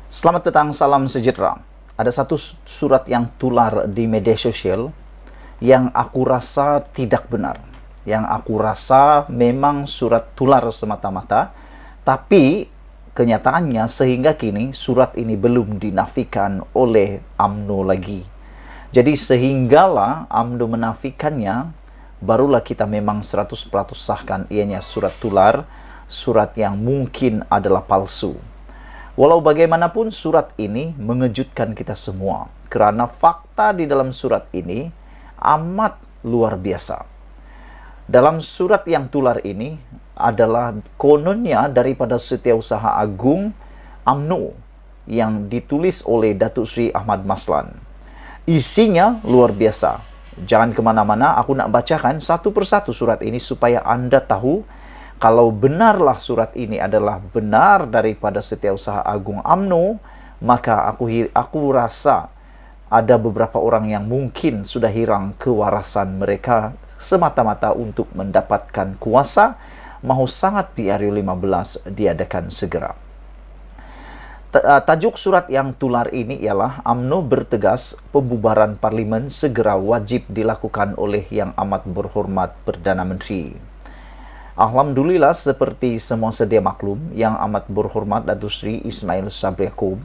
Selamat petang, salam sejahtera. Ada satu surat yang tular di media sosial yang aku rasa tidak benar. Yang aku rasa memang surat tular semata-mata, tapi kenyataannya sehingga kini surat ini belum dinafikan oleh UMNO lagi. Jadi sehinggalah UMNO menafikannya, barulah kita memang 100% sahkan ianya surat tular, surat yang mungkin adalah palsu. Walau bagaimanapun surat ini mengejutkan kita semua karena fakta di dalam surat ini amat luar biasa. Dalam surat yang tular ini adalah kononnya daripada Setiausaha Agung UMNO yang ditulis oleh Datuk Seri Ahmad Maslan. Isinya luar biasa. Jangan kemana-mana, aku nak bacakan satu persatu surat ini supaya Anda tahu kalau benarlah surat ini adalah benar daripada Setiausaha Agung UMNO, maka aku rasa ada beberapa orang yang mungkin sudah hilang kewarasan mereka semata-mata untuk mendapatkan kuasa, mahu sangat PRU 15 diadakan segera. Tajuk surat yang tular ini ialah UMNO bertegas pembubaran parlimen segera wajib dilakukan oleh Yang Amat Berhormat Perdana Menteri. Alhamdulillah, seperti semua sedia maklum, Yang Amat Berhormat Datuk Seri Ismail Sabri Yaakob,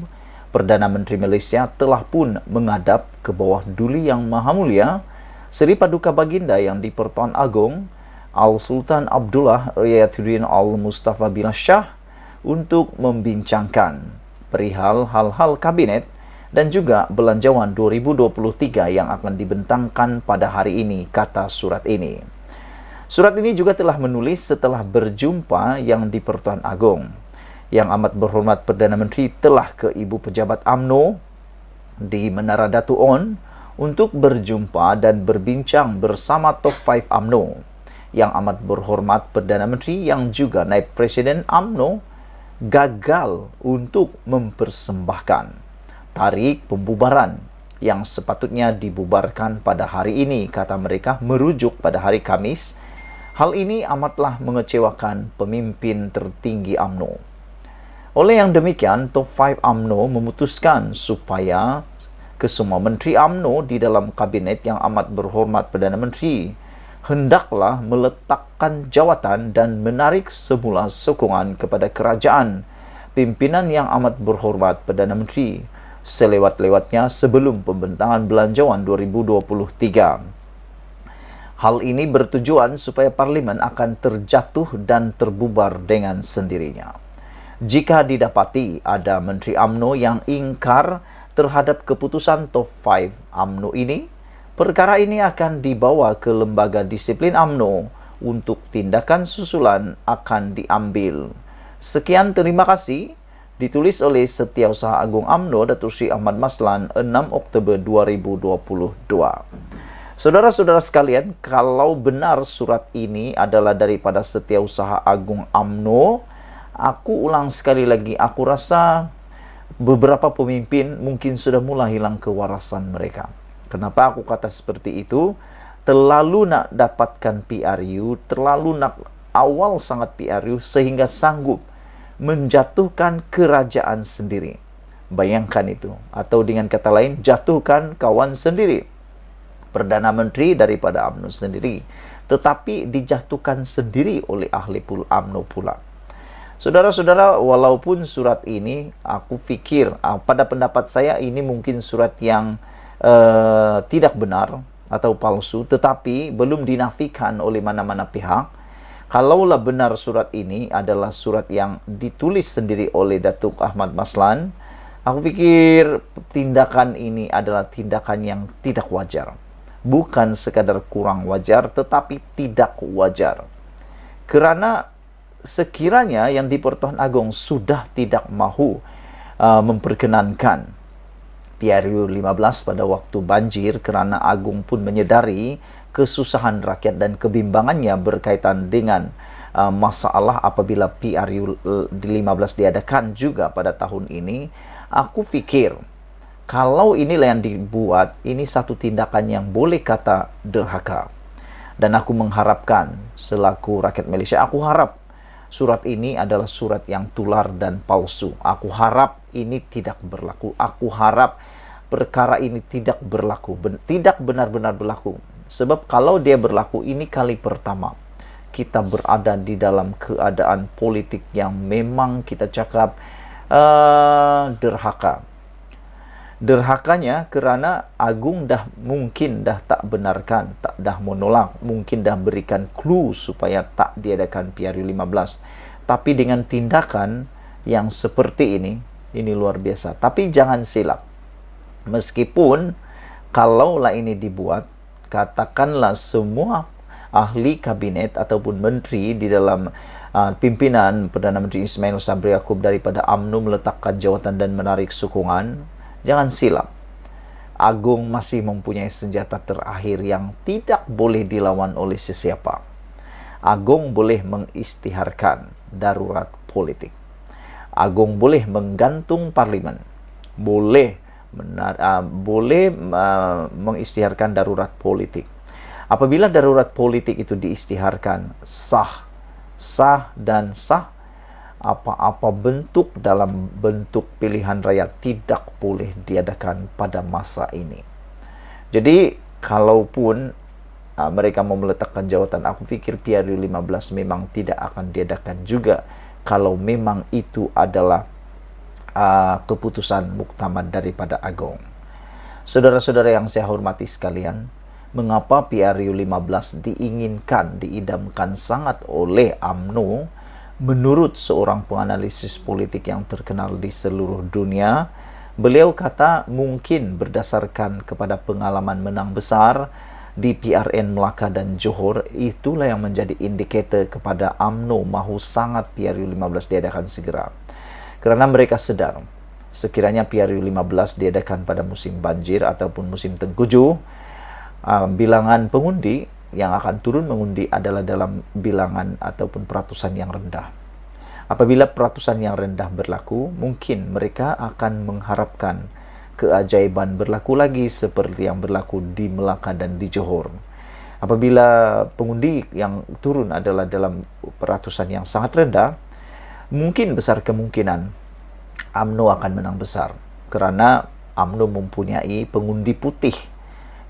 Perdana Menteri Malaysia, telah pun menghadap ke bawah Duli Yang Maha Mulia Seri Paduka Baginda Yang di-Pertuan Agong Al-Sultan Abdullah Riayatuddin Al-Mustafa bin Shah untuk membincangkan perihal hal-hal kabinet dan juga belanjawan 2023 yang akan dibentangkan pada hari ini, kata surat ini. Surat ini juga telah menulis setelah berjumpa Yang di-Pertuan Agong. Yang Amat Berhormat Perdana Menteri telah ke Ibu Pejabat UMNO di Menara Datu On untuk berjumpa dan berbincang bersama Top 5 UMNO. Yang Amat Berhormat Perdana Menteri yang juga Naib Presiden UMNO gagal untuk mempersembahkan tarik pembubaran yang sepatutnya dibubarkan pada hari ini, kata mereka, merujuk pada hari Khamis. Hal ini amatlah mengecewakan pemimpin tertinggi UMNO. Oleh yang demikian, Top 5 UMNO memutuskan supaya kesemua menteri UMNO di dalam kabinet Yang Amat Berhormat Perdana Menteri hendaklah meletakkan jawatan dan menarik semula sokongan kepada kerajaan pimpinan Yang Amat Berhormat Perdana Menteri selewat-lewatnya sebelum pembentangan belanjawan 2023. Hal ini bertujuan supaya parlimen akan terjatuh dan terbubar dengan sendirinya. Jika didapati ada menteri UMNO yang ingkar terhadap keputusan Top 5 UMNO ini, perkara ini akan dibawa ke lembaga disiplin UMNO untuk tindakan susulan akan diambil. Sekian, terima kasih. Ditulis oleh Setiausaha Agung UMNO Datuk Seri Ahmad Maslan 6 Oktober 2022. Saudara-saudara sekalian, kalau benar surat ini adalah daripada Setiausaha Agung UMNO, aku ulang sekali lagi, aku rasa beberapa pemimpin mungkin sudah mulai hilang kewarasan mereka. Kenapa aku kata seperti itu? Terlalu nak dapatkan PRU, terlalu nak awal sangat PRU sehingga sanggup menjatuhkan kerajaan sendiri. Bayangkan itu. Atau dengan kata lain, jatuhkan kawan sendiri. Perdana Menteri daripada UMNO sendiri, tetapi dijatuhkan sendiri oleh ahli UMNO pula. Saudara-saudara, walaupun surat ini, aku fikir, pada pendapat saya ini mungkin surat yang tidak benar atau palsu, tetapi belum dinafikan oleh mana-mana pihak. Kalaulah benar surat ini adalah surat yang ditulis sendiri oleh Datuk Ahmad Maslan, aku pikir tindakan ini adalah tindakan yang tidak wajar. Bukan sekadar kurang wajar, tetapi tidak wajar. Kerana sekiranya Yang di-Pertuan Agong sudah tidak mahu memperkenankan PRU 15 pada waktu banjir, kerana Agong pun menyedari kesusahan rakyat dan kebimbangannya berkaitan dengan masalah apabila PRU 15 diadakan juga pada tahun ini, aku fikir kalau inilah yang dibuat, ini satu tindakan yang boleh kata derhaka. Dan aku mengharapkan selaku rakyat Malaysia, aku harap surat ini adalah surat yang tular dan palsu. Aku harap ini tidak berlaku. Aku harap perkara ini tidak berlaku, tidak benar-benar berlaku. Sebab kalau dia berlaku, ini kali pertama kita berada di dalam keadaan politik yang memang kita cakap derhaka. Derhakanya karena Agung mungkin dah tak benarkan, dah menolak, mungkin dah berikan clue supaya tak diadakan PRU 15. Tapi dengan tindakan yang seperti ini luar biasa. Tapi jangan silap. Meskipun kalaulah ini dibuat, katakanlah semua ahli kabinet ataupun menteri di dalam pimpinan Perdana Menteri Ismail Sabri Yaakob daripada UMNO meletakkan jawatan dan menarik sokongan, jangan silap. Agung masih mempunyai senjata terakhir yang tidak boleh dilawan oleh sesiapa. Agung boleh mengisytiharkan darurat politik. Agung boleh menggantung parlimen. Boleh mengisytiharkan darurat politik. Apabila darurat politik itu diisytiharkan, sah dan sah, apa-apa bentuk dalam bentuk pilihan rakyat tidak boleh diadakan pada masa ini. Jadi, kalaupun mereka mau meletakkan jawatan, aku pikir PRU 15 memang tidak akan diadakan juga kalau memang itu adalah keputusan muktamad daripada Agung. Saudara-saudara yang saya hormati sekalian, mengapa PRU 15 diidamkan sangat oleh UMNO? Menurut seorang penganalisis politik yang terkenal di seluruh dunia, beliau kata mungkin berdasarkan kepada pengalaman menang besar di PRN Melaka dan Johor, itulah yang menjadi indikator kepada UMNO mahu sangat PRU 15 diadakan segera. Karena mereka sedar, sekiranya PRU 15 diadakan pada musim banjir ataupun musim tengkujuh, bilangan pengundi yang akan turun mengundi adalah dalam bilangan ataupun peratusan yang rendah. Apabila peratusan yang rendah berlaku, mungkin mereka akan mengharapkan keajaiban berlaku lagi seperti yang berlaku di Melaka dan di Johor. Apabila pengundi yang turun adalah dalam peratusan yang sangat rendah, mungkin besar kemungkinan UMNO akan menang besar. Karena UMNO mempunyai pengundi putih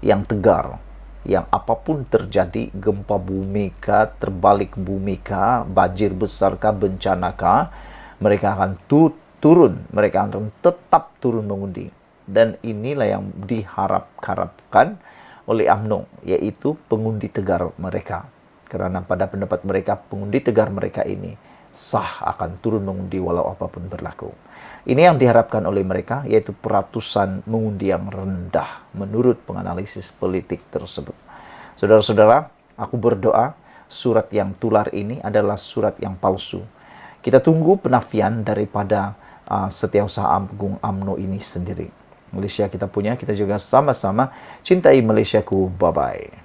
yang tegar, yang apapun terjadi, gempa bumi kah, terbalik bumi kah, banjir besar kah, bencana kah, mereka akan turun, mereka akan tetap turun mengundi. Dan inilah yang diharapkan oleh UMNO, yaitu pengundi tegar mereka. Karena pada pendapat mereka, pengundi tegar mereka ini sah akan turun mengundi walau apapun berlaku. Ini yang diharapkan oleh mereka, yaitu peratusan mengundi yang rendah menurut penganalisis politik tersebut. Saudara-saudara, aku berdoa surat yang tular ini adalah surat yang palsu. Kita tunggu penafian daripada Setiausaha Agung UMNO ini sendiri. Malaysia kita punya, kita juga sama-sama cintai Malaysiaku. Bye-bye.